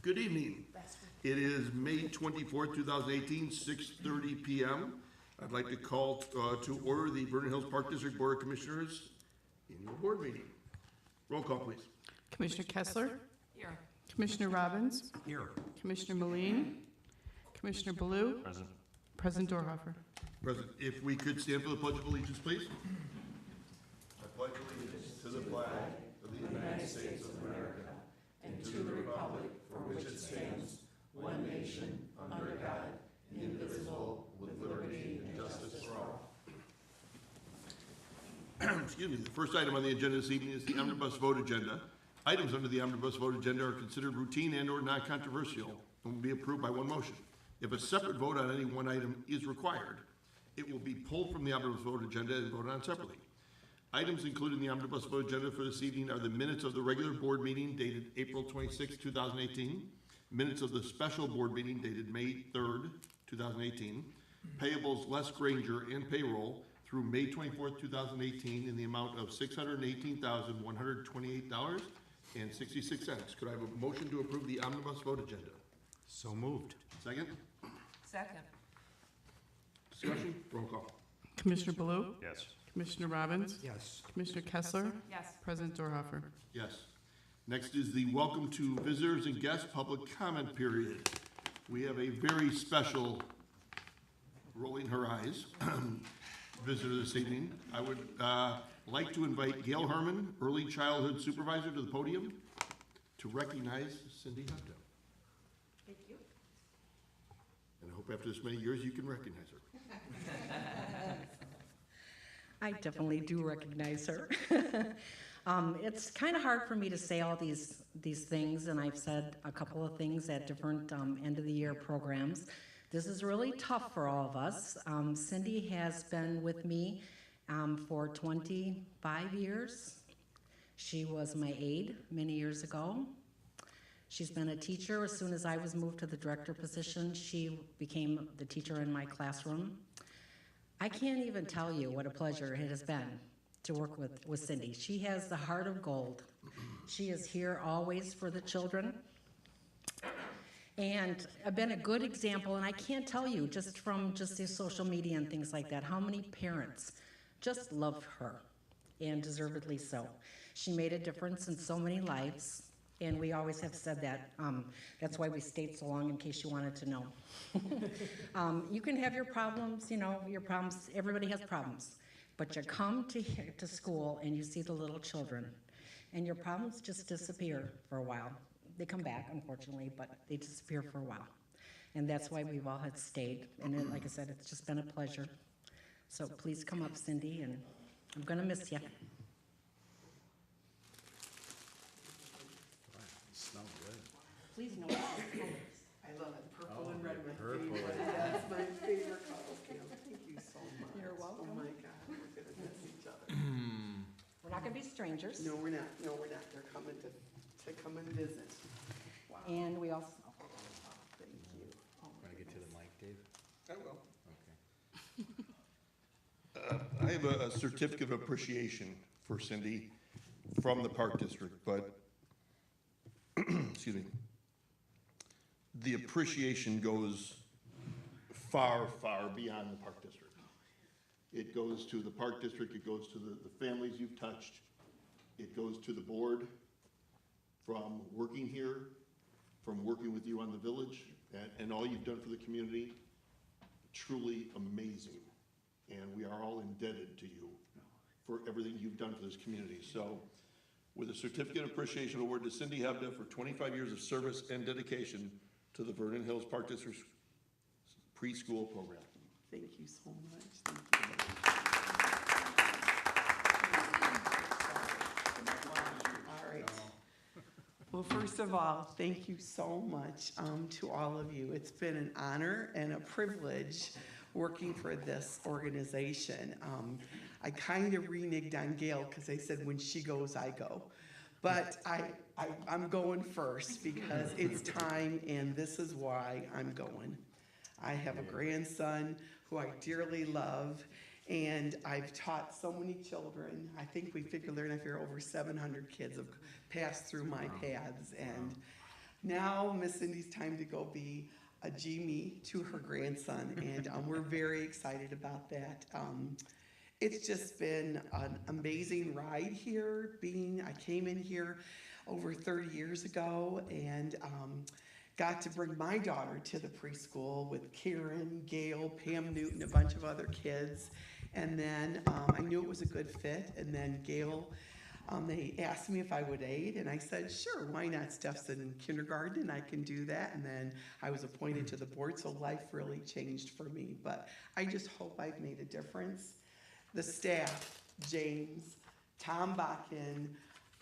Good evening. It is May 24th, 2018, 6:30 p.m. I'd like to call to order the Vernon Hills Park District Board of Commissioners annual board meeting. Roll call, please. Commissioner Kessler? Here. Commissioner Robbins? Here. Commissioner Moline? Commissioner Baloo? Present. President Dorhofer. Present. If we could stand for the Pledge of Allegiance, please. I pledge allegiance to the flag of the United States of America and to the republic for which it stands, one nation, under God, indivisible, with liberty and justice for all. Excuse me. The first item on the agenda this evening is the omnibus vote agenda. Items under the omnibus vote agenda are considered routine and/or non-controversial and will be approved by one motion. If a separate vote on any one item is required, it will be pulled from the omnibus vote agenda and voted on separately. Items included in the omnibus vote agenda for this evening are the minutes of the regular board meeting dated April 26, 2018, minutes of the special board meeting dated May 3rd, 2018, payables Les Granger and payroll through May 24th, 2018 in the amount of $618,128.66. Could I have a motion to approve the omnibus vote agenda? So moved. Second? Second. Discussion? Roll call. Commissioner Baloo? Yes. Commissioner Robbins? Yes. Commissioner Kessler? Yes. President Dorhofer. Yes. Next is the welcome to visitors and guests public comment period. We have a very special, rolling her eyes, visitor this evening. I would like to invite Gail Herman, Early Childhood Supervisor, to the podium to recognize Cindy Hutto. Thank you. And I hope after this many years you can recognize her. I definitely do recognize her. It's kind of hard for me to say all these things, and I've said a couple of things at different end of the year programs. This is really tough for all of us. Cindy has been with me for 25 years. She was my aide many years ago. She's been a teacher. As soon as I was moved to the director position, she became the teacher in my classroom. I can't even tell you what a pleasure it has been to work with Cindy. She has the heart of gold. She is here always for the children. And I've been a good example, and I can't tell you, just from the social media and things like that, how many parents just love her, and deservedly so. She made a difference in so many lives, and we always have said that. That's why we stayed so long, in case you wanted to know. You can have your problems, everybody has problems. But you come to school and you see the little children, and your problems just disappear for a while. They come back, unfortunately, but they disappear for a while. And that's why we've all had stayed. And then, like I said, it's just been a pleasure. So please come up, Cindy, and I'm going to miss you. Smell good. Please notice the colors. I love it. Purple and red, my purple. favorite. That's my favorite color. Thank you so much. You're welcome. Oh my God, we're gonna miss each other. We're not going to be strangers. No, we're not. No, we're not. They're coming to come and visit. Wow. And we also, Thank you. Oh my Want to get to the mic, Dave? I will. Okay. I have a certificate of appreciation for Cindy from the Park District, but, excuse me, the appreciation goes far, far beyond the Park District. It goes to the Park District, it goes to the families you've touched, it goes to the board from working here, from working with you on the village, and all you've done for the community. Truly amazing. And we are all indebted to you for everything you've done for this community. So with a certificate of appreciation award to Cindy Hebda for 25 years of service and dedication to the Vernon Hills Park District preschool program. Thank you so much. Thank you. All right. Well, first of all, thank you so much to all of you. It's been an honor and a privilege working for this organization. I kind of reneged on Gail because I said when she goes, I go. But I'm going first because it's time, and this is why I'm going. I have a grandson who I dearly love, and I've taught so many children. I think we figured over 700 kids have passed through my paths, and now Miss Cindy's time to go be a G-me to her grandson, and we're very excited about that. It's just been an amazing ride here. I came in here over 30 years ago and got to bring my daughter to the preschool with Karen, Gail, Pam Newton, a bunch of other kids. And then I knew it was a good fit, and then Gail, they asked me if I would aid, and I said, sure, why not? Steph's in kindergarten, and I can do that. And then I was appointed to the board, so life really changed for me. But I just hope I've made a difference. The staff, James, Tom Bakken,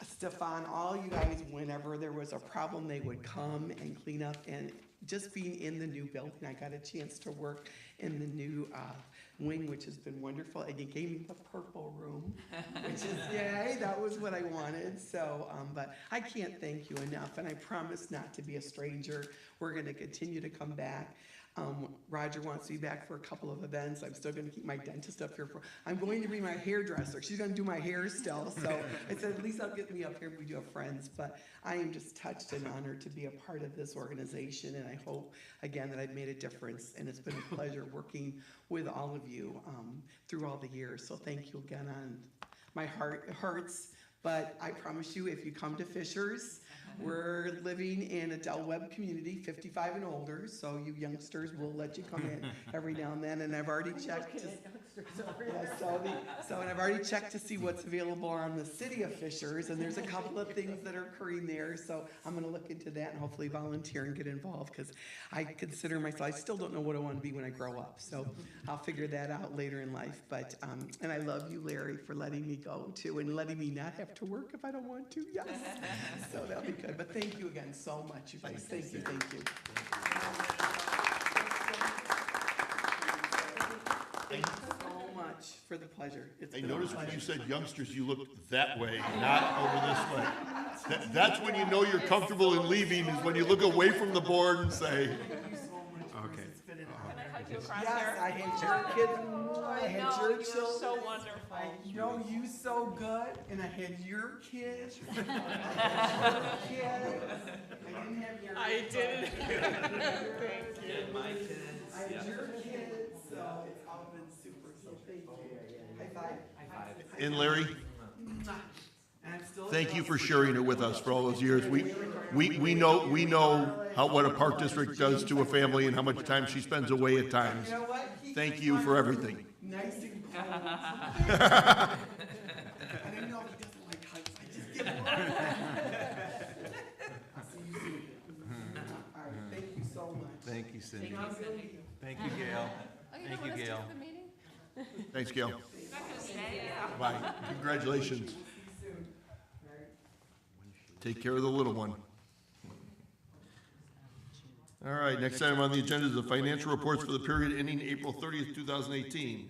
Stefan, all you guys, whenever there was a problem, they would come and clean up. And just being in the new building, I got a chance to work in the new wing, which has been wonderful. And you gave me the purple room, which is, yay, that was what I wanted. So, but I can't thank you enough. And I promise not to be a stranger. We're going to continue to come back. Roger wants to be back for a couple of events. I'm still going to keep my dentist up here. I'm going to be my hairdresser. She's going to do my hair still. So I said, at least I'll get me up here. We do have friends. But I am just touched and honored to be a part of this organization. And I hope, again, that I've made a difference. And it's been a pleasure working with all of you through all the years. So thank you again. My heart hurts. But I promise you, if you come to Fishers, we're living in a Del Webb community, 55 and older, so you youngsters will let you come in every now and then, and I've already checked. And I've already checked to see what's available on the city of Fishers, and there's a couple of things that are occurring there, so I'm gonna look into that and hopefully volunteer and get involved, because I consider myself, I still don't know what I want to be when I grow up, so I'll figure that out later in life. But, and I love you, Larry, for letting me go too, and letting me not have to work if I don't want to, yes. So that'll be good, but thank you again so much, you guys, thank you. Thank you so much for the pleasure. It's I been a noticed when pleasure. you said youngsters, you looked that way, not over this way. That's when you know you're comfortable in leaving, is when you look away from the board and say, Thank you so much, Bruce. Okay. It's been an Can honor. I hug you across Yes, there? I had your kids, I had know, your you were children. so wonderful. I know you so good, and I had your kids. I had your kids. I didn't have your. I did. And my kids. I had your kids, so it's all been super, so thank you. High five. High five. and Larry, And I'm still. thank you for sharing it with us for all those years. We know what a park district does to a family and how much time she spends away at times. You know what? He Thank keeps you my for everything. Nice and cold. I didn't know if he doesn't like hugs. I just give him one. I'll see you soon. All right, thank you so much. Thank you, Cindy. Now I'm gonna leave. Thank you, Gail. Thank you, Gail. Thanks, Gail. You're not gonna stay? Bye. Congratulations. See you soon. All right. Take care of the little one. All right, next item on the agenda is the financial reports for the period ending April 30th, 2018.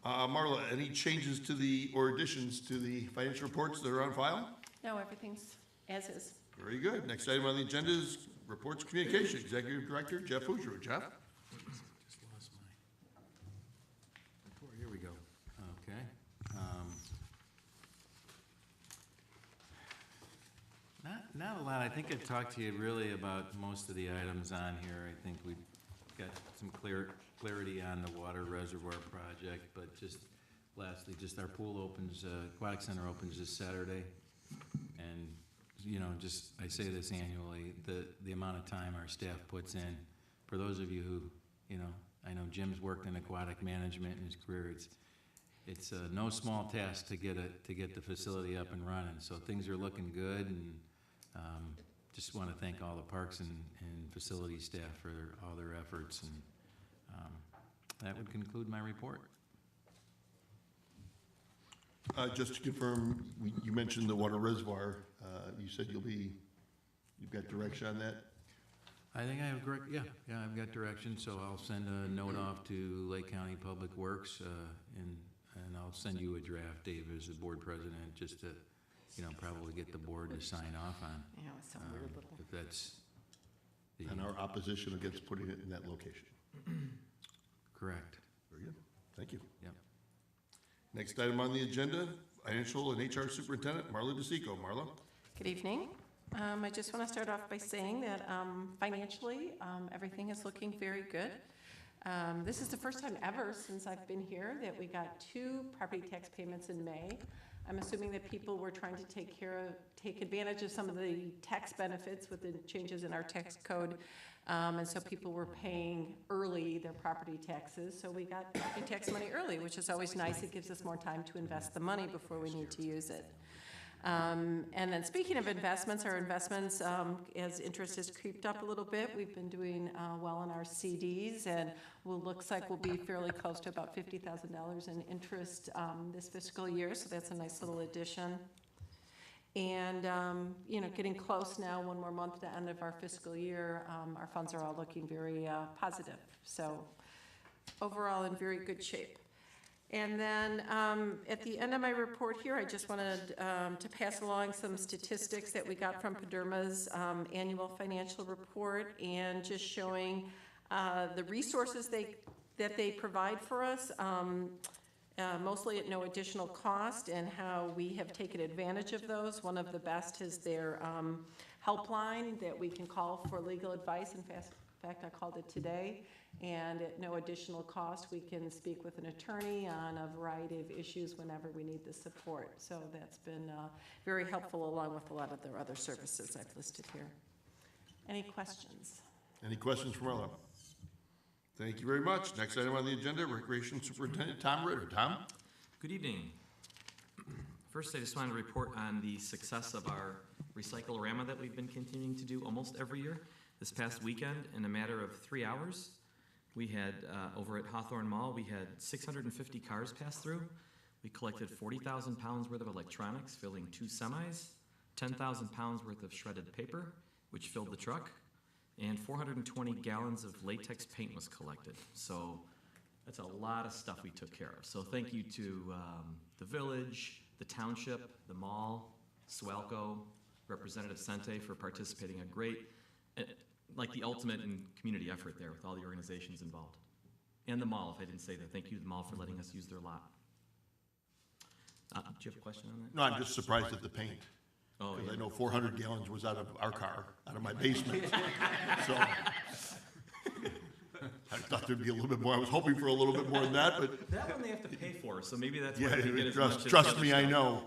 Marla, any changes to or additions to the financial reports that are on file? No, everything's as is. Very good. Next item on the agenda is reports communication. Executive Director Jeff Hoosier. Jeff? Just lost my report. Here we go. Okay. Not a lot. I think I've talked to you really about most of the items on here. I think we've got some clarity on the water reservoir project, but just lastly, just our pool opens, aquatic center opens this Saturday. And, you know, just, I say this annually, the amount of time our staff puts in, for those of you who, you know, I know Jim's worked in aquatic management in his career, it's no small task to get the facility up and running. So things are looking good, and just want to thank all the parks and facility staff for all their efforts, and that would conclude my report. Just to confirm, you mentioned the water reservoir. You said you've got direction on that? I think I have correct, yeah, I've got direction, so I'll send a note off to Lake County Public Works, and I'll send you a draft, Dave, as the board president, just to, you know, probably get the board to sign off on. Yeah, it's some weird little. If that's the, And our opposition against putting it in that location. correct, Very good. Thank you. yep. Next item on the agenda, Financial and HR Superintendent Marla DeSico. Marla? Good evening. I just want to start off by saying that financially, everything is looking very good. This is the first time ever since I've been here that we got 2 property tax payments in May. I'm assuming that people were trying to take advantage of some of the tax benefits with the changes in our tax code. And so people were paying early their property taxes. So we got property tax money early, which is always nice. It gives us more time to invest the money before we need to use it. And then speaking of investments, our investments, as interest has creeped up a little bit, we've been doing well in our CDs, and looks like we'll be fairly close to about $50,000 in interest this fiscal year, so that's a nice little addition. And, getting close now, 1 more month to end of our fiscal year, our funds are all looking very positive. So overall, in very good shape. And then at the end of my report here, I just wanted to pass along some statistics that we got from PDERMA's annual financial report, and just showing the resources that they provide for us, mostly at no additional cost, and how we have taken advantage of those. One of the best is their helpline that we can call for legal advice. In fact, I called it today. And at no additional cost, we can speak with an attorney on a variety of issues whenever we need the support. So that's been very helpful, along with a lot of their other services I've listed here. Any questions? Any questions from Marla? Thank you very much. Next item on the agenda, Recreation Superintendent Tom Ritter. Tom? Good evening. First, I just wanted to report on the success of our Recycle-A-Rama that we've been continuing to do almost every year. This past weekend, in a matter of 3 hours, we had, over at Hawthorne Mall, we had 650 cars pass through. We collected 40,000 pounds worth of electronics, filling 2 semis, 10,000 pounds worth of shredded paper, which filled the truck, and 420 gallons of latex paint was collected. So that's a lot of stuff we took care of. So thank you to the village, the township, the mall, Swalco, Representative Sente for participating. A great, like the ultimate in community effort there with all the organizations involved. And the mall, if I didn't say that. Thank you to the mall for letting us use their lot. Do you have a question on that? No, I'm just surprised at the paint. Oh, Because yeah. I know 400 gallons was out of our car, out of my basement. So I thought there'd be a little bit more. I was hoping for a little bit more than that, but That one they have to pay for, so maybe that's why yeah, they didn't get as much as the trust other me, I stuff. know.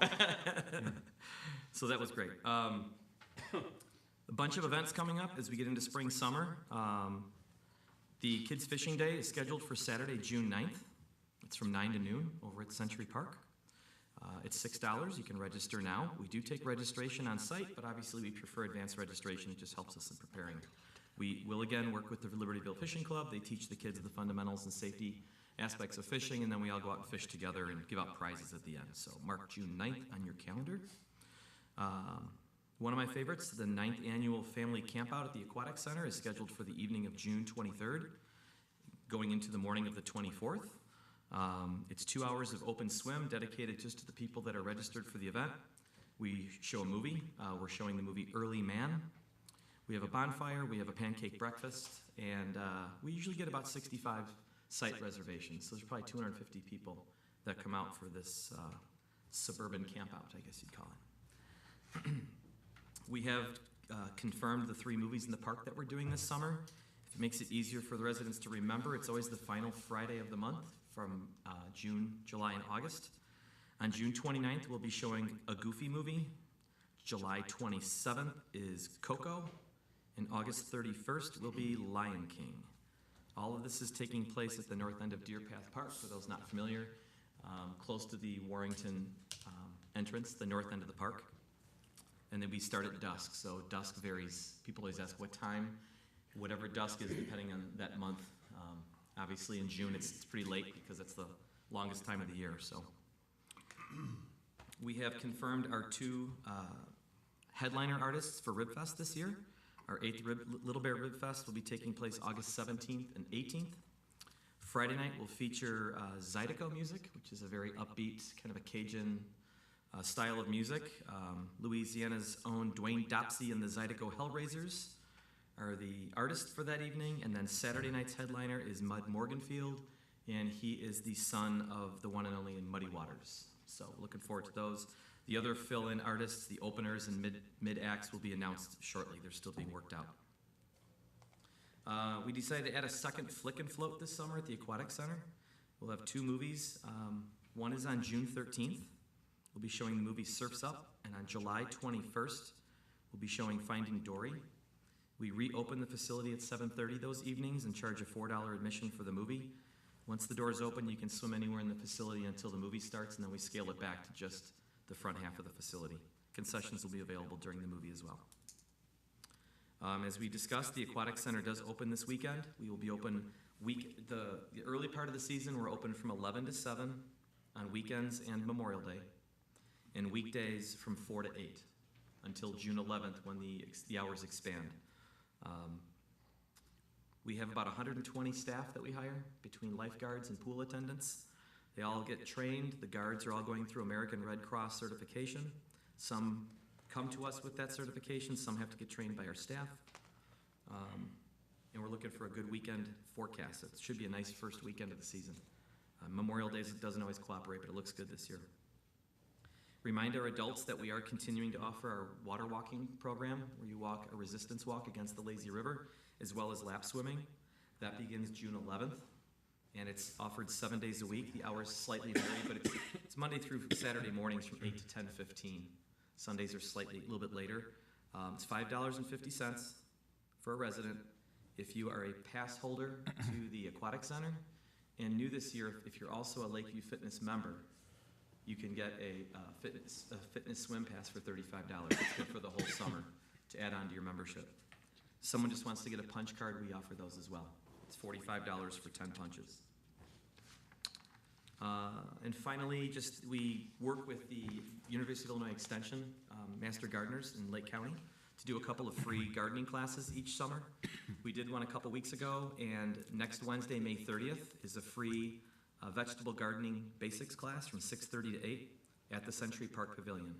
So that was great. A bunch of events coming up as we get into spring, summer. The Kids Fishing Day is scheduled for Saturday, June 9th. It's from 9 to noon over at Century Park. It's $6. You can register now. We do take registration on site, but obviously we prefer advanced registration. It just helps us in preparing. We will again work with the Libertyville Fishing Club. They teach the kids the fundamentals and safety aspects of fishing, and then we all go out and fish together and give out prizes at the end. So mark June 9th on your calendar. One of my favorites, the 9th annual family campout at the Aquatic Center, is scheduled for the evening of June 23rd, going into the morning of the 24th. It's 2 hours of open swim dedicated just to the people that are registered for the event. We show a movie. We're showing the movie Early Man. We have a bonfire, we have a pancake breakfast, and we usually get about 65 site reservations. So there's probably 250 people that come out for this suburban campout, I guess you'd call it. We have confirmed the 3 movies in the park that we're doing this summer. If it makes it easier for the residents to remember, it's always the final Friday of the month from June, July, and August. On June 29th, we'll be showing a Goofy movie. July 27th is Coco. And August 31st will be Lion King. All of this is taking place at the north end of Deer Path Park, for those not familiar, close to the Warrington entrance, the north end of the park. And then we start at dusk, so dusk varies. People always ask what time. Whatever dusk is, depending on that month. Obviously in June it's pretty late because it's the longest time of the year. So we have confirmed our 2 headliner artists for Ribfest this year. Our 8th Little Bear Rib Fest will be taking place August 17th and 18th. Friday night will feature Zydeco music, which is a very upbeat, kind of a Cajun style of music. Louisiana's own Dwayne Dopsy and the Zydeco Hellraisers are the artists for that evening. And then Saturday night's headliner is Mud Morganfield, and he is the son of the one and only Muddy Waters. So looking forward to those. The other fill-in artists, the openers and mid-acts will be announced shortly. They're still being worked out. We decided to add a second flick and float this summer at the Aquatic Center. We'll have 2 movies. One is on June 13th. We'll be showing the movie Surf's Up, and on July 21st, we'll be showing Finding Dory. We reopen the facility at 7:30 those evenings and charge a $4 admission for the movie. Once the doors open, you can swim anywhere in the facility until the movie starts, and then we scale it back to just the front half of the facility. Concessions will be available during the movie as well. As we discussed, the Aquatic Center does open this weekend. We will be open the early part of the season. We're open from 11 to 7 on weekends and Memorial Day, and weekdays from 4 to 8 until June 11th when the hours expand. We have about 120 staff that we hire between lifeguards and pool attendants. They all get trained. The guards are all going through American Red Cross certification. Some come to us with that certification. Some have to get trained by our staff. And we're looking for a good weekend forecast. It should be a nice first weekend of the season. Memorial Day doesn't always cooperate, but it looks good this year. Remind our adults that we are continuing to offer our water walking program, where you walk a resistance walk against the lazy river, as well as lap swimming. That begins June 11th, and it's offered 7 days a week. The hours slightly vary, but it's Monday through Saturday mornings from 8 to 10:15. Sundays are slightly a little bit later. It's $5.50 for a resident. If you are a pass holder to the Aquatic Center, and new this year, if you're also a Lakeview Fitness member, you can get a fitness swim pass for $35. It's good for the whole summer to add on to your membership. Someone just wants to get a punch card, we offer those as well. It's $45 for 10 punches. And finally, we work with the University of Illinois Extension Master Gardeners in Lake County to do a couple of free gardening classes each summer. We did one a couple weeks ago, and next Wednesday, May 30th, is a free vegetable gardening basics class from 6:30 to 8 at the Century Park Pavilion.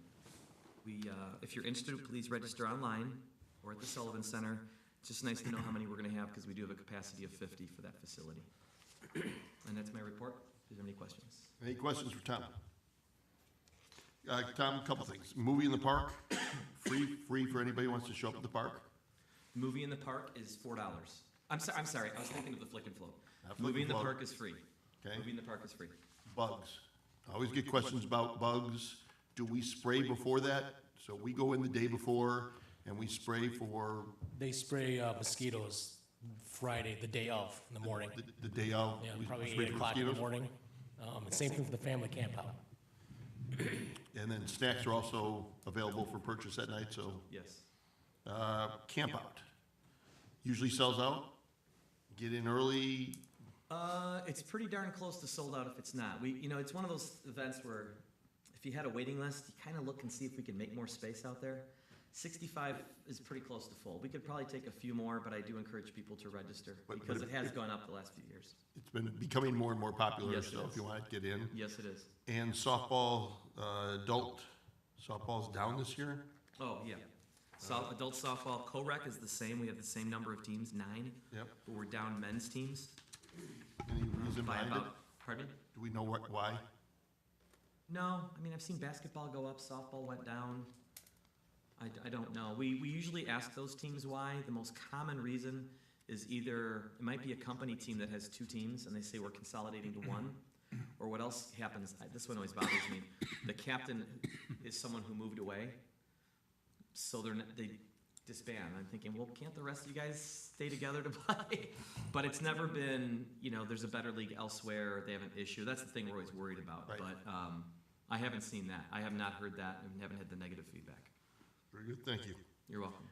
If you're interested, please register online or at the Sullivan Center. It's just nice to know how many we're going to have because we do have a capacity of 50 for that facility. And that's my report. Do you have any questions? Any questions for Tom? Tom, a couple things. Movie in the park, free for anybody who wants to show up at the park. Movie in the park is $4. I'm sorry. I was thinking of the Flick and Float. Flick Movie in and the Float. park is free. Okay. Movie in the park is free. Bugs. I always get questions about bugs. Do we spray before that? So we go in the day before and we spray for They spray mosquitoes Friday, the day of, in the morning. the day of. Yeah, We probably spray 8 for o'clock in the mosquitoes? morning. And same thing for the family camp out. And then snacks are also available for purchase that night, so, Yes. camp out. Usually sells out. Get in early. It's pretty darn close to sold out if it's not. It's one of those events where if you had a waiting list, you kind of look and see if we can make more space out there. 65 is pretty close to full. We could probably take a few more, but I do encourage people to register But because it has gone up the last few years. It's been becoming more and more popular, Yes, it so is. if you want to get in. Yes, it is. And softball, adult softball's down this year. Oh, yeah. Adult softball, co-rec is the same. We have the same number of teams, 9. Yep. But we're down men's teams Any reason by behind it? about, pardon me? Do we know why? No, I've seen basketball go up, softball went down. I don't know. We usually ask those teams why. The most common reason is either, it might be a company team that has 2 teams and they say we're consolidating to 1. Or what else happens, this one always bothers me, the captain is someone who moved away, so they disband. I'm thinking, well, can't the rest of you guys stay together to play? But it's never been, there's a better league elsewhere, they have an issue. That's the thing we're always worried about. Right. But I haven't seen that. I have not heard that and haven't had the negative feedback. Very good, thank you. You're welcome.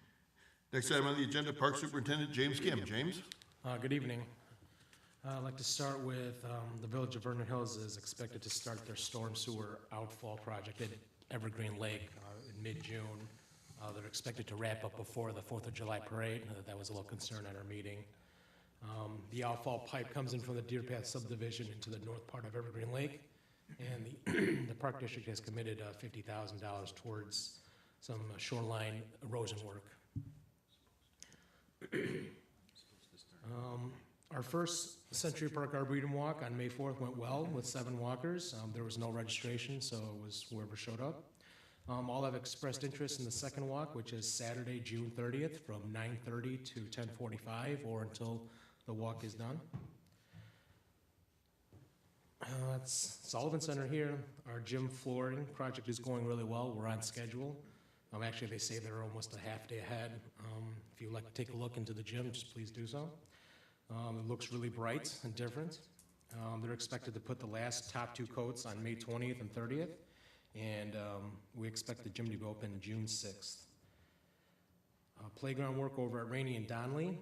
Next item on the agenda, Park Superintendent James Kim. James? Good evening. I'd like to start with the Village of Vernon Hills is expected to start their storm sewer outfall project at Evergreen Lake in mid-June. They're expected to wrap up before the 4th of July parade. That was a little concern at our meeting. The outfall pipe comes in from the Deer Path subdivision into the north part of Evergreen Lake, and the Park District has committed $50,000 towards some shoreline erosion work. Our first Century Park Arboretum Walk on May 4th went well with 7 walkers. There was no registration, so it was whoever showed up. All have expressed interest in the second walk, which is Saturday, June 30th from 9:30 to 10:45 or until the walk is done. It's Sullivan Center here. Our gym flooring project is going really well. We're on schedule. Actually, they say they're almost a half day ahead. If you'd like to take a look into the gym, just please do so. It looks really bright and different. They're expected to put the last top 2 coats on May 20th and 30th, and we expect the gym to be open June 6th. Playground work over at Rainey and Donley.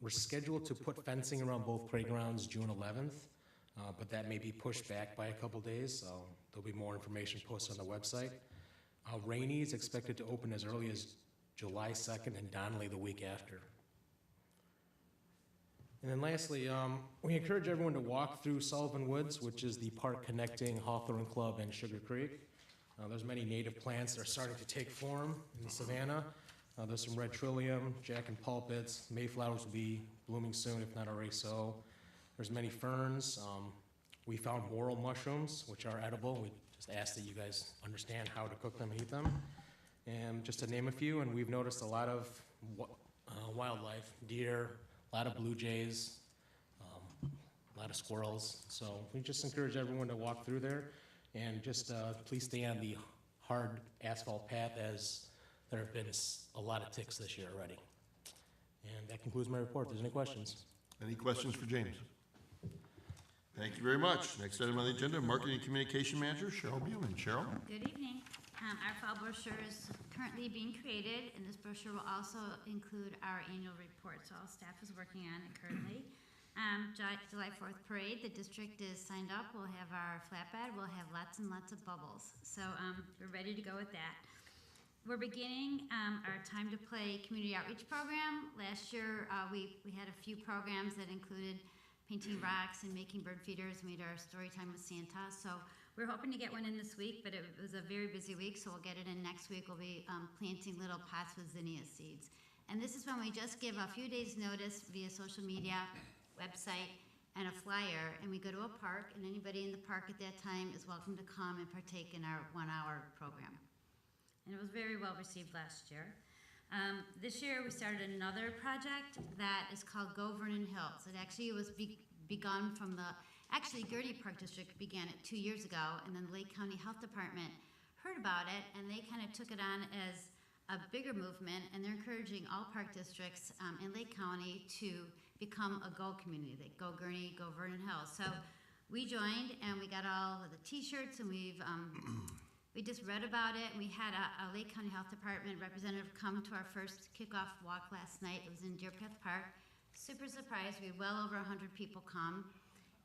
We're scheduled to put fencing around both playgrounds June 11th, but that may be pushed back by a couple days, so there'll be more information posted on the website. Rainey is expected to open as early as July 2nd and Donley the week after. And then lastly, we encourage everyone to walk through Sullivan Woods, which is the park connecting Hawthorne Club and Sugar Creek. There's many native plants that are starting to take form in the savanna. There's some red trillium, jack and pulpits. Mayflowers will be blooming soon, if not already so. There's many ferns. We found morel mushrooms, which are edible. We just ask that you guys understand how to cook them and eat them. And just to name a few, and we've noticed a lot of wildlife, deer, a lot of blue jays, a lot of squirrels. So we just encourage everyone to walk through there and just please stay on the hard asphalt path, as there have been a lot of ticks this year already. And that concludes my report. If there's any questions. Any questions for James? Thank you very much. Next item on the agenda, Marketing and Communication Manager, Cheryl Buman. Cheryl? Good evening. Our fall brochure is currently being created, and this brochure will also include our annual report. So all staff is working on it currently. July 4th parade, the district is signed up. We'll have our flatbed. We'll have lots and lots of bubbles. So we're ready to go with that. We're beginning our Time to Play community outreach program. Last year, we had a few programs that included painting rocks and making bird feeders. We had our story time with Santa. So we're hoping to get one in this week, but it was a very busy week, so we'll get it in next week. We'll be planting little pots with zinnia seeds. And this is when we just give a few days' notice via social media, website, and a flyer, and we go to a park, and anybody in the park at that time is welcome to come and partake in our 1-hour program. And it was very well received last year. This year we started another project that is called Go Vernon Hills. It actually was begun from actually Gertie Park District began it 2 years ago, and then the Lake County Health Department heard about it, and they kind of took it on as a bigger movement, and they're encouraging all park districts in Lake County to become a Go community, like Go Gurney, Go Vernon Hills. So we joined, and we got all of the t-shirts, and we just read about it, and we had a Lake County Health Department representative come to our first kickoff walk last night. It was in Deer Path Park. Super surprised. We had well over 100 people come.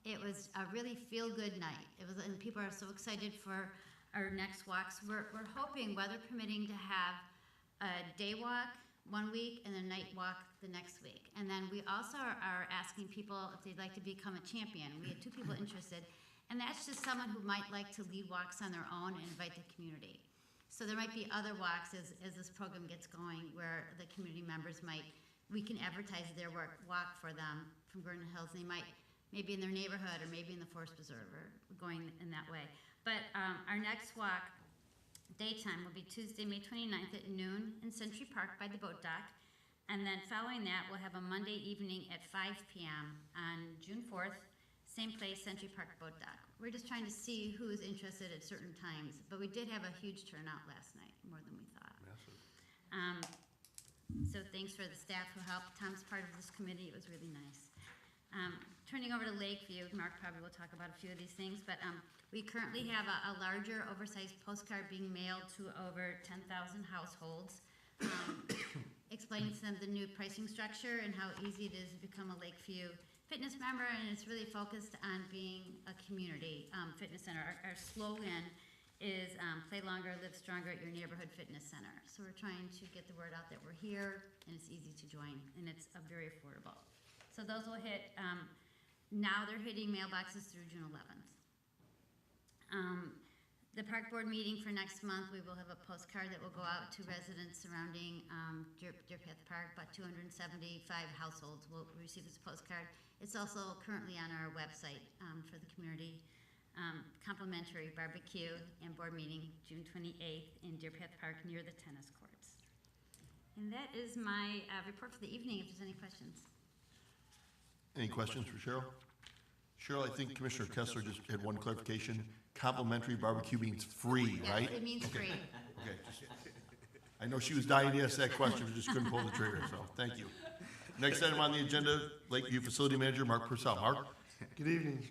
It was a really feel-good night. And people are so excited for our next walks. We're hoping, weather permitting, to have a day walk 1 week and a night walk the next week. And then we also are asking people if they'd like to become a champion. We had 2 people interested. And that's just someone who might like to lead walks on their own and invite the community. So there might be other walks as this program gets going where the community members we can advertise their walk for them from Vernon Hills. They might, maybe in their neighborhood or maybe in the Forest Preserve or going in that way. But our next walk, daytime, will be Tuesday, May 29th at noon in Century Park by the boat dock. And then following that, we'll have a Monday evening at 5 p.m. on June 4th. Same place, Century Park Boat Dock. We're just trying to see who is interested at certain times, but we did have a huge turnout last night, more than we thought. So thanks for the staff who helped. Tom's part of this committee. It was really nice. Turning over to Lakeview, Mark probably will talk about a few of these things, but we currently have a larger oversized postcard being mailed to over 10,000 households, explaining to them the new pricing structure and how easy it is to become a Lakeview fitness member, and it's really focused on being a community fitness center. Our slogan is play longer, live stronger at your neighborhood fitness center. So we're trying to get the word out that we're here, and it's easy to join, and it's very affordable. So those will hit, now they're hitting mailboxes through June 11th. The park board meeting for next month, we will have a postcard that will go out to residents surrounding Deer Path Park. About 275 households will receive this postcard. It's also currently on our website for the community. Complimentary barbecue and board meeting, June 28th in Deer Path Park near the tennis courts. And that is my report for the evening, if there's any questions. Any questions for Cheryl? Cheryl, I think Commissioner Kessler just had one clarification. Complimentary barbecue means free, right? Yes, it means free. Okay, I know she was dying to ask that question, but just couldn't pull the trigger, so thank you. Next item on the agenda, Lakeview Facility Manager Mark Purcell. Mark? Good evening.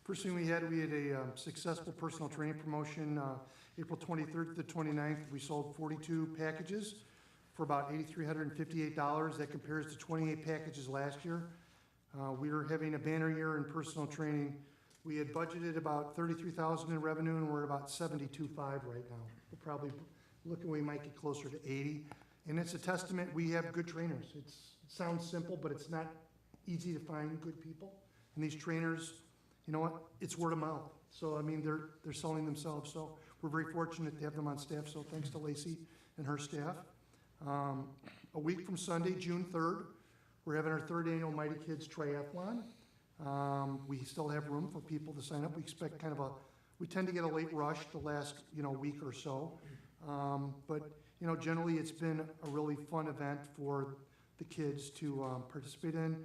First thing we had a successful personal training promotion, April 23rd to the 29th. We sold 42 packages for about $8,358. That compares to 28 packages last year. We are having a banner year in personal training. We had budgeted about $33,000 in revenue, and we're at about $72,500 right now. We're probably looking, we might get closer to 80. And it's a testament, we have good trainers. It sounds simple, but it's not easy to find good people. And these trainers, you know what, it's word of mouth. So, I mean, they're selling themselves. So we're very fortunate to have them on staff. So thanks to Lacey and her staff. A week from Sunday, June 3rd, we're having our 3rd annual Mighty Kids Triathlon. We still have room for people to sign up. We expect we tend to get a late rush the last, week or so. But, generally it's been a really fun event for the kids to participate in.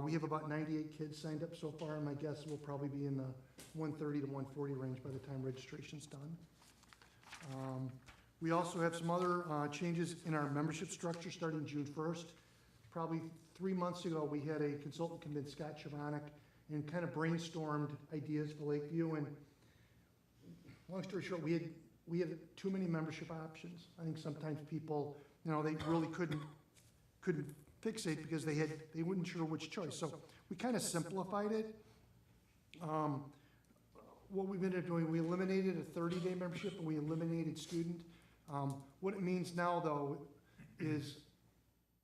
We have about 98 kids signed up so far, and my guess will probably be in the 130 to 140 range by the time registration's done. We also have some other changes in our membership structure starting June 1st. Probably 3 months ago, we had a consultant come in, Scott Chavanik, and kind of brainstormed ideas for Lakeview. And long story short, we had too many membership options. I think sometimes people, they really couldn't fixate because they weren't sure which choice. So we kind of simplified it. What we've ended up doing, we eliminated a 30-day membership and we eliminated student. What it means now, though, is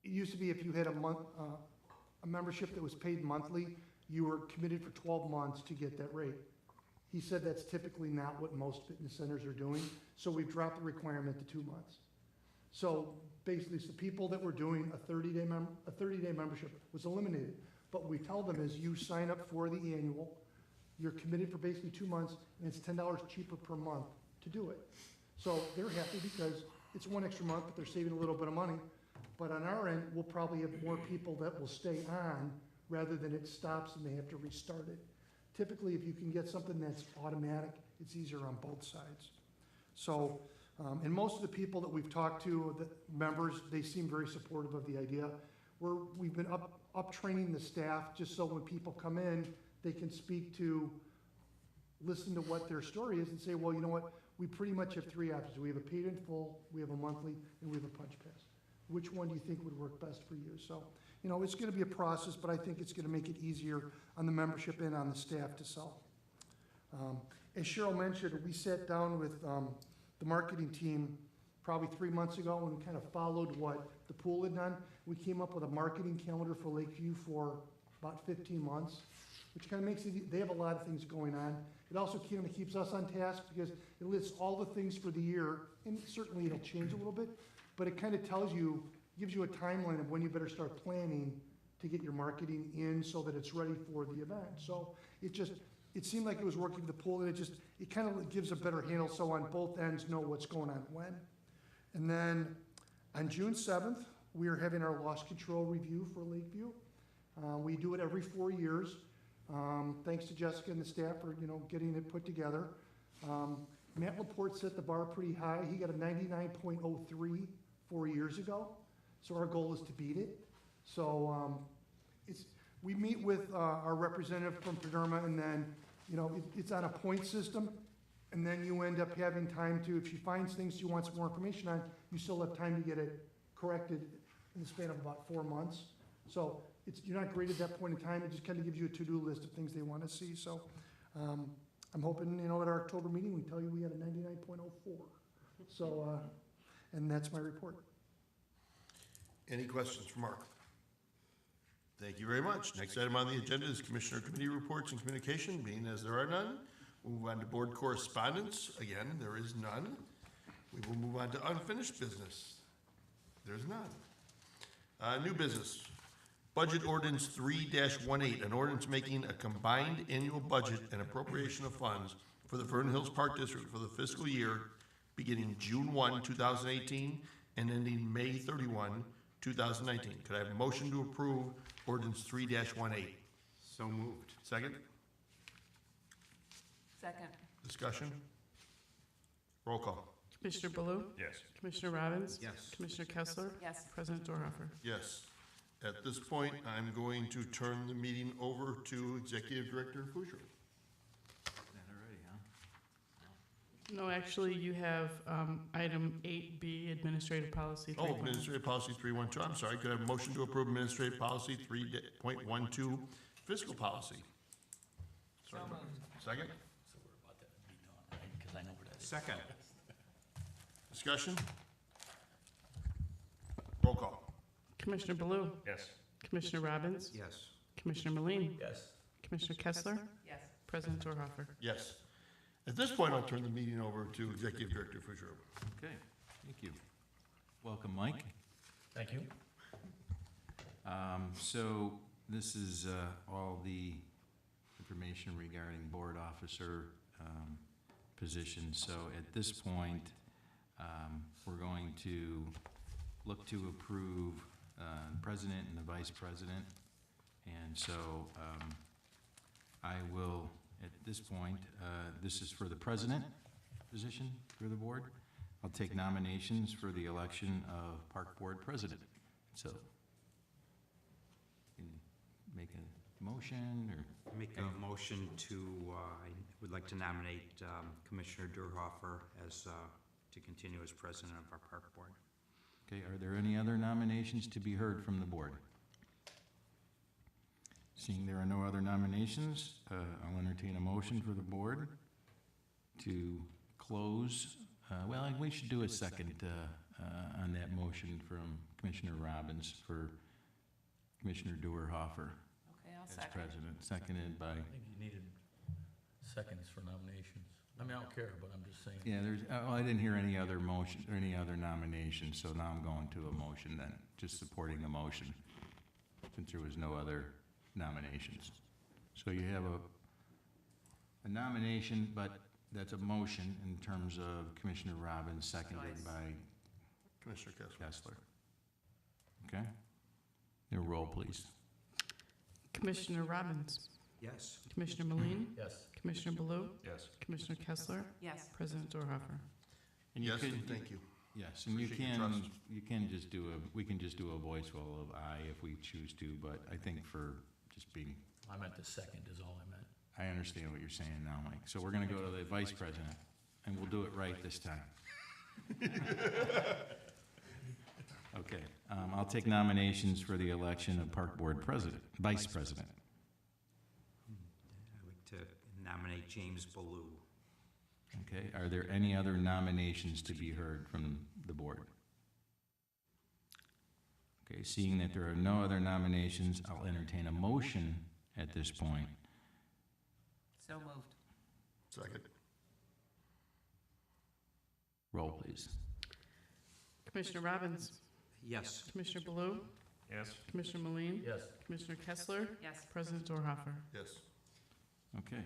it used to be if you had a membership that was paid monthly, you were committed for 12 months to get that rate. He said that's typically not what most fitness centers are doing, so we've dropped the requirement to 2 months. So basically, the people that were doing a 30-day membership was eliminated. But what we tell them is you sign up for the annual, you're committed for basically 2 months, and it's $10 cheaper per month to do it. So they're happy because it's one extra month, but they're saving a little bit of money. But on our end, we'll probably have more people that will stay on rather than it stops and they have to restart it. Typically, if you can get something that's automatic, it's easier on both sides. So, and most of the people that we've talked to, the members, they seem very supportive of the idea. We've been up training the staff just so when people come in, they can listen to what their story is and say, well, you know what, we pretty much have 3 options. We have a paid in full, we have a monthly, and we have a punch pass. Which one do you think would work best for you? So, it's going to be a process, but I think it's going to make it easier on the membership and on the staff to sell. As Cheryl mentioned, we sat down with the marketing team probably 3 months ago and we kind of followed what the pool had done. We came up with a marketing calendar for Lakeview for about 15 months, which kind of makes it, they have a lot of things going on. It also kind of keeps us on task because it lists all the things for the year, and certainly it'll change a little bit, but it kind of gives you a timeline of when you better start planning to get your marketing in so that it's ready for the event. So it seemed like it was working for the pool, and it kind of gives a better handle so on both ends know what's going on when. And then on June 7th, we are having our loss control review for Lakeview. We do it every 4 years. Thanks to Jessica and the staff for getting it put together. Matt Laporte set the bar pretty high. He got a 99.03 4 years ago. So our goal is to beat it. So we meet with our representative from Paderma, and then it's on a point system, and then you end up having time to, if she finds things she wants more information on, you still have time to get it corrected in the span of about 4 months. So you're not great at that point in time. It just kind of gives you a to-do list of things they want to see. So I'm hoping, at our October meeting, we tell you we had a 99.04. So, and that's my report. Any questions for Mark? Thank you very much. Next item on the agenda is Commissioner Committee Reports and Communication. Being as there are none, We'll move on to board correspondence. Again, there is none. We will move on to unfinished business. There's none. New business. Budget ordinance 3-18, an ordinance making a combined annual budget and appropriation of funds for the Vernon Hills Park District for the fiscal year beginning June 1, 2018 and ending May 31, 2019. Could I have a motion to approve ordinance 3-18? So moved. Second? Second. Discussion? Roll call. Commissioner Baloo? Yes. Commissioner Robbins? Yes. Commissioner Kessler? Yes. President Dorhofer? Yes. At this point, I'm going to turn the meeting over to Executive Director Fuscher. That already, huh? No, actually, you have item 8B, Administrative Policy 3.1. Oh, Administrative Policy 312, I'm sorry. Could I have a motion to approve Administrative Policy 3.12, Fiscal Policy? Sorry. Second? Second. Discussion? Roll call. Commissioner Baloo? Yes. Commissioner Robbins? Yes. Commissioner Meline? Yes. Commissioner Kessler? Yes. President Dorhofer? Yes. At this point, I'll turn the meeting over to Executive Director Fuscher. Okay, thank you. Welcome, Mike. Thank you. So this is all the information regarding board officer positions. So at this point, we're going to look to approve the president and the vice president. And so I will, at this point, this is for the president position for the board. I'll take nominations for the election of park board president. So, can you make a motion or? Make a motion to, I would like to nominate Commissioner Durhofer as, to continue as president of our park board. Okay, are there any other nominations to be heard from the board? Seeing there are no other nominations, I'll entertain a motion for the board to close. Well, we should do a second on that motion from Commissioner Robbins for Commissioner Durhofer Okay, I'll as second. president, seconded by, I think you needed seconds for nominations. I mean, I don't care, but I'm just saying. yeah, there's, oh, I didn't hear any other motion, or any other nominations, so now I'm going to a motion then, just supporting the motion, since there was no other nominations. So you have a nomination, but that's a motion in terms of Commissioner Robbins, seconded Choice. by Commissioner Kessler. Kessler. Okay? Your roll, please. Commissioner Robbins? Yes. Commissioner Meline? Yes. Commissioner Baloo? Yes. Commissioner Kessler? Yes. President Dorhofer? And you Yes, could- and thank you. Yes, and you Appreciate your can, trust. you can just do we can just do a voice vote of aye if we choose to, but I think for just being, I meant the second is all I meant. I understand what you're saying now, Mike. So we're gonna go to the vice president, and we'll do it right this time. Okay, I'll take nominations for the election of park board president, vice president. I'd like to nominate James Ballou. Okay, are there any other nominations to be heard from the board? Okay, seeing that there are no other nominations, I'll entertain a motion at this point. So moved. Second. Roll, please. Commissioner Robbins? Yes. Commissioner Baloo? Yes. Commissioner Meline? Yes. Commissioner Kessler? Yes. President Dorhofer? Yes. Okay.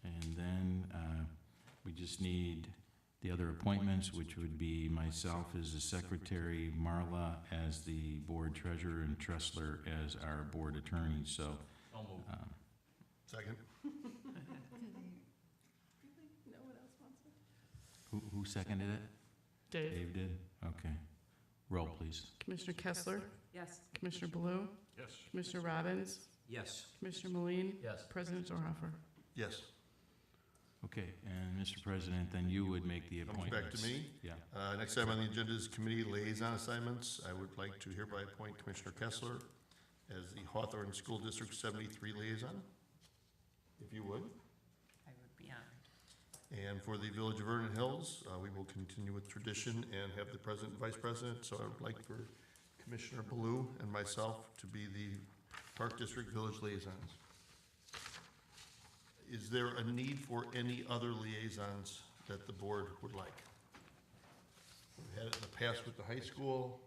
And then we just need the other appointments, which would be myself as the secretary, Marla as the board treasurer, and Tressler as our board attorney. So, So moved. Second. No one else wants it? who seconded it? Dave? Dave did? Okay. Roll, please. Commissioner Kessler? Yes. Commissioner Baloo? Yes. Commissioner Robbins? Yes. Commissioner Meline? Yes. President Dorhofer? Yes. Okay, and Mr. President, then you would make the Comes appointments. back to me. Yeah. Next item on the agenda is committee liaison assignments. I would like to hereby appoint Commissioner Kessler as the Hawthorne School District 73 liaison, if you would. I would be honored. And for the Village of Vernon Hills, we will continue with tradition and have the president and vice president. So I would like for Commissioner Baloo and myself to be the Park District Village liaisons. is there a need for any other liaisons that the board would like? We've had it in the past with the high school.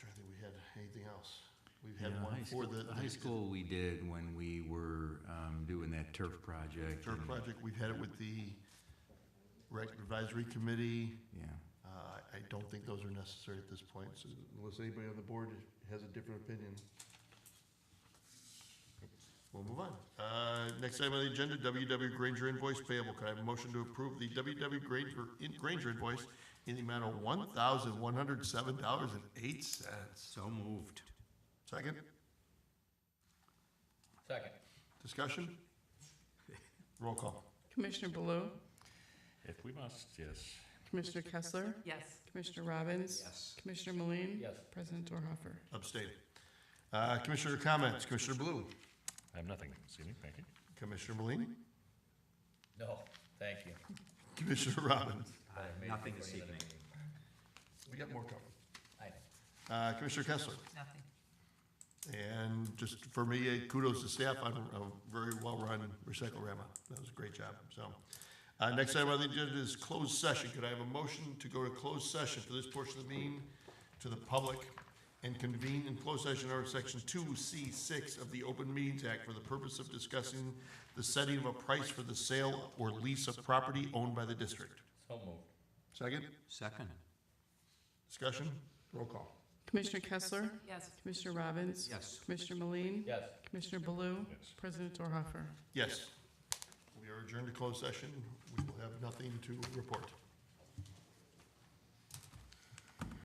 Trying to think we had anything else. We've had Yeah, one for the. high school we did when we were doing that turf project. Turf and- project, we've had it with the rec advisory committee. Yeah. I don't think those are necessary at this point, so unless anybody on the board has a different opinion. We'll move on. Next item on the agenda, WW Granger invoice payable. Could I have a motion to approve the WW Granger invoice in the amount of $1,107.08? So moved. Second? Second. Discussion? Roll call. Commissioner Baloo, If we must, yes. Commissioner Kessler, Yes. Commissioner Robbins. Yes. Commissioner Moline. Yes. President Dorhoeffer. Abstain. Commissioner comments, Commissioner Blue. I have nothing this evening, thank you. Commissioner Moline. No, thank you. Commissioner Robbins. Nothing this evening. We got more coming. I know. Commissioner Kessler. Nothing. And just for me, kudos to staff on a very well-run Recycle-Rama. That was a great job, so. Next item on the agenda is closed session. Could I have a motion to go to closed session for this portion of the meeting to the public and convene in closed session under section 2C6 of the Open Meetings Act for the purpose of discussing the setting of a price for the sale or lease of property owned by the district? So moved. Second? Second. Discussion? Roll call. Commissioner Kessler, Yes. Commissioner Robbins. Yes. Commissioner Moline. Yes. Commissioner Baloo. Yes. President Dorhoeffer. Yes. We are adjourned to closed session. We will have nothing to report.